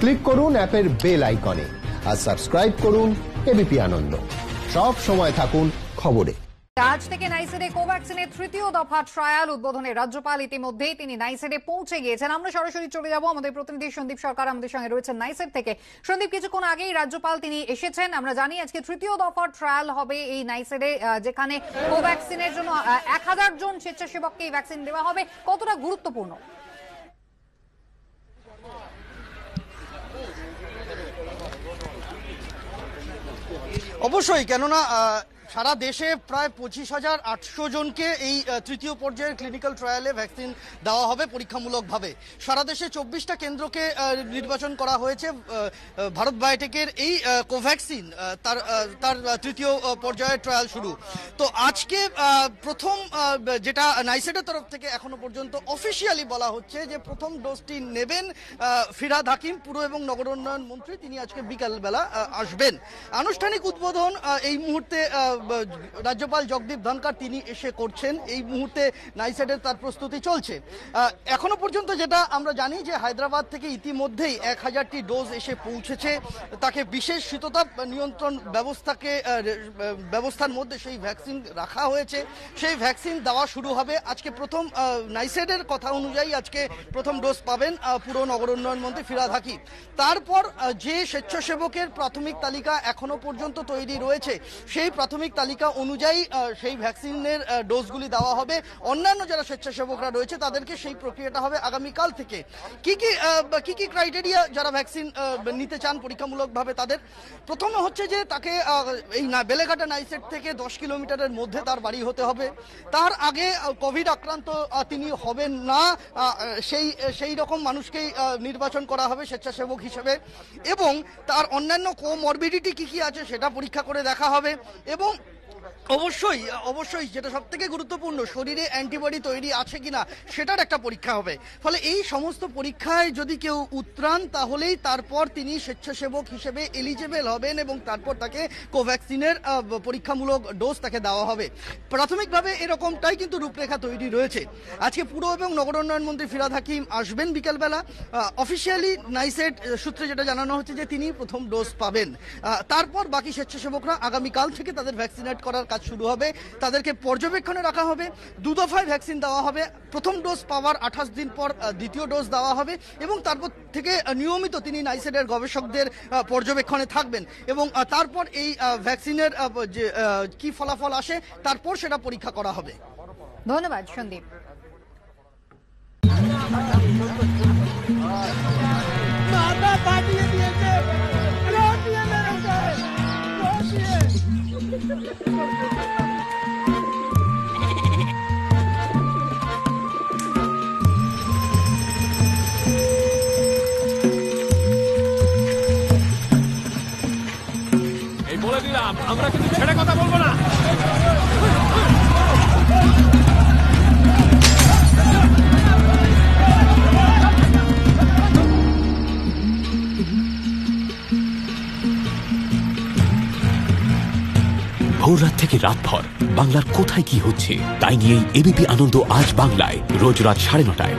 Click করুন অ্যাপের bell আইকনে আর সাবস্ক্রাইব করুন এবিপি আনন্দ। সব সময় থাকুন খবরে। আজ থেকে নাইসেডে কোভ্যাক্সিনের তৃতীয় দফা ট্রায়াল উদ্বোধনে রাজ্যপাল ইতিমধ্যেই তিনি নাইসেডে পৌঁছে গিয়েছেন। আমরা সরাসরি চলে যাব, আমাদের প্রতিনিধি সন্দীপ সরকার আমাদের সঙ্গে রয়েছেন নাইসেড থেকে। সন্দীপ, কিছুক্ষণ আগেই রাজ্যপাল তিনি এসেছেন। আমরা জানি আজকে তৃতীয় দফার ট্রায়াল হবে এই নাইসেডে, যেখানে কোভ্যাক্সিনের জন্য 1000 জন স্বেচ্ছাসেবককে এই ভ্যাকসিন দেওয়া হবে। কতটা গুরুত্বপূর্ণ? অবশ্যই, কেননা সারা দেশে প্রায় 25,800 জনকে এই তৃতীয় পর্যায়ের ক্লিনিক্যাল ট্রায়ালে ভ্যাকসিন দেওয়া হবে পরীক্ষামূলকভাবে। সারা দেশে 24টা কেন্দ্রকে নির্বাচন করা হয়েছে। ভারত বায়োটেকের এই কোভ্যাক্সিন তার তৃতীয় পর্যায়ের ট্রায়াল শুরু। তো আজকে প্রথম যেটা নাইসেডের তরফ থেকে এখনো পর্যন্ত অফিসিয়ালি বলা হচ্ছে যে প্রথম ডোজটি নেবেন ফিরহাদ হাকিম, পুর এবং নগর উন্নয়ন মন্ত্রী। তিনি আজকে বিকালবেলা আসবেন। আনুষ্ঠানিক উদ্বোধন এই মুহূর্তে রাজ্যপাল জগদীপ ধনখড় তিনি এসে করছেন। এই মুহূর্তে নাইসেডের তার প্রস্তুতি চলছে। এখনো পর্যন্ত যেটা আমরা জানি যে হায়দ্রাবাদ থেকে ইতিমধ্যেই 1000টি ডোজ এসে পৌঁছেছে। তাকে বিশেষ শীততাপ নিয়ন্ত্রণ ব্যবস্থার মধ্যে সেই ভ্যাকসিন রাখা হয়েছে। সেই ভ্যাকসিন দেওয়া শুরু হবে আজকে। প্রথম নাইসেডের কথা অনুযায়ী আজকে প্রথম ডোজ পাবেন পুর নগর উন্নয়ন মন্ত্রী ফিরহাদ হাকিম। তারপর যে স্বেচ্ছাসেবকের প্রাথমিক তালিকা এখনো পর্যন্ত তৈরি রয়েছে, সেই প্রাথমিক তালিকা অনুযায়ী সেই ভ্যাকসিনের ডোজগুলি দেওয়া হবে। অন্যান্য যারা স্বেচ্ছাসেবকরা রয়েছে তাদেরকে সেই প্রক্রিয়াটা হবে আগামীকাল থেকে। কি কি ক্রাইটেরিয়া যারা ভ্যাকসিন নিতে চান পরীক্ষামূলকভাবে তাদের? প্রথমে হচ্ছে যে তাকে এই বেলেঘাটা নাইসেড থেকে 10 কিলোমিটারের মধ্যে তার বাড়ি হতে হবে। তার আগে কোভিড আক্রান্ত তিনি হবেন না, সেই রকম মানুষকেই নির্বাচন করা হবে স্বেচ্ছাসেবক হিসেবে। এবং তার অন্যান্য কোমরবিডিটি কি আছে সেটা পরীক্ষা করে দেখা হবে। এবং অবশ্যই যেটা সব থেকে গুরুত্বপূর্ণ, শরীরে অ্যান্টিবডি তৈরি আছে কিনা সেটার একটা পরীক্ষা হবে। ফলে এই সমস্ত পরীক্ষায় যদি কেউ উত্তরান তাহলেই তারপর তিনি স্বেচ্ছাসেবক হিসেবে এলিজেবল হবেন এবং তারপর তাকে কোভ্যাক্সিনের পরীক্ষামূলক ডোজ তাকে দেওয়া হবে। প্রাথমিকভাবে এরকমটাই কিন্তু রূপরেখা তৈরি রয়েছে। আজকে পুর এবং নগর উন্নয়ন মন্ত্রী ফিরহাদ হাকিম আসবেন বিকেলবেলা। অফিসিয়ালি নাইসেড সূত্রে যেটা জানানো হচ্ছে যে তিনি প্রথম ডোজ পাবেন। তারপর বাকি স্বেচ্ছাসেবকরা আগামীকাল থেকে তাদের ভ্যাকসিনেট করার কাজ শুরু হবে। তাদেরকে পর্যবেক্ষণে রাখা হবে। 2 দফায় ভ্যাকসিন দেওয়া হবে। প্রথম ডোজ পাওয়ার 28 দিন পর দ্বিতীয় ডোজ দেওয়া হবে এবং তারপর থেকে নিয়মিত তিনি নাইসেডের গবেষকদের পর্যবেক্ষণে থাকবেন এবং তারপর এই ভ্যাকসিনের যে কি ফলাফল আসে তারপর সেটা পরীক্ষা করা হবে। ধন্যবাদ সন্দীপ। বলে দিলাম আমরা কিন্তু ছেড়ে কথা বলবো না। ভোর রাত থেকে রাতভর বাংলার কোথায় কি হচ্ছে তাই নিয়েই এবিপি আনন্দ আজ বাংলায় রোজ রাত 9:30টায়।